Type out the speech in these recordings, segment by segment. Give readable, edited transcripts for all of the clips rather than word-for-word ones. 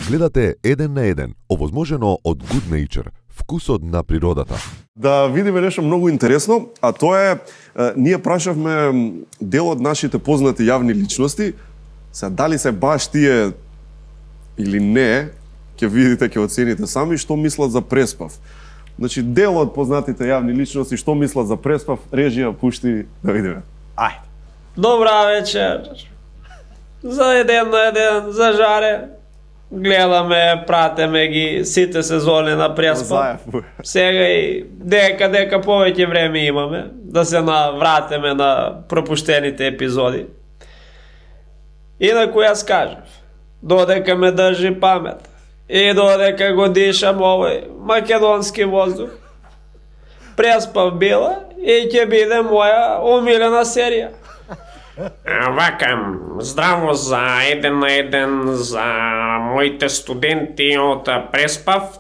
Гледате Еден на еден, овозможено од Good Nature, вкусот на природата. Да видиме нешто многу интересно, а тоа е, ние прашавме дел од нашите познати јавни личности, дали се баш тие или не, ќе видите, ќе оцените сами што мислат за Преспав. Значи, дел од познатите јавни личности што мислат за Преспав, режија пушти да видиме. Ајде. Добра вечер. За Еден на еден, за Жаре. Гледаме, пратеме ги сите сезони на Преспав. Сега и дека повеќе време имаме да се навратиме на пропуштените епизоди. Инаку јас кажав, додека ме држи памет и додека го дишам овој македонски воздух, Преспав била и ќе биде моја омилена серија. Вака, здраво за Еден на еден, за моите студенти од Преспав.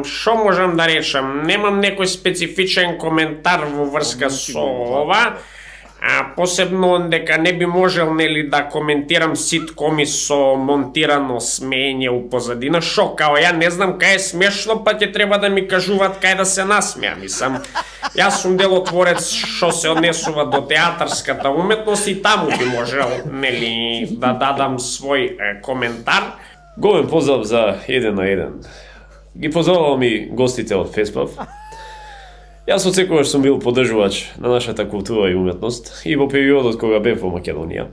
Шо можам да речам? Немам некој специфичен коментар во врска со ова. Посебно дека не би можел нели да коментирам ситкоми со монтирано смеење у позадина. Шо, као ја не знам кај е смешно, па ќе треба да ми кажуваат кај да се насмеа. Мислам, јас сум делотворец што се однесува до театарската уметност и таму би можел нели да дадам свој коментар. Голем поздрав за Еден на еден. Ги поздравувам и гостите од Преспав. Јас од секогаш сум бил поддржувач на нашата култура и уметност и во периодот кога бев во Македонија.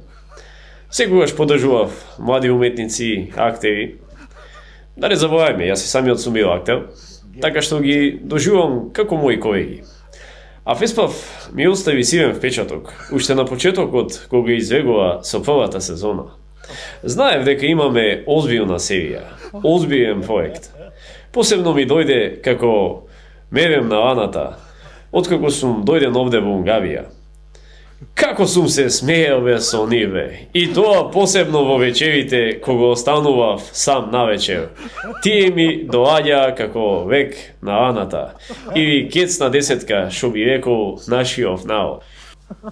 Секогаш поддржував млади уметници, актери. Да не забораваме, јас и самиот сум бил актер, така што ги доживувам како мои колеги. А Преспав ми остави силен впечаток, уште на почетокот кога извегува со првата сезона. Знаев дека имаме озбилна серија, озбилен проект. Посебно ми дојде како мерем на ланата, откако сум дојден овде во Унгарија. Како сум се смеел бе со ниве, и тоа посебно во вечерите кога останував сам на вечер. Тие ми доаѓа како век на ланата, или кецна десетка, шо би рекол нашиот народ.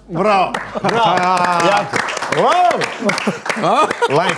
Браво! Браво! Јако! Лайк!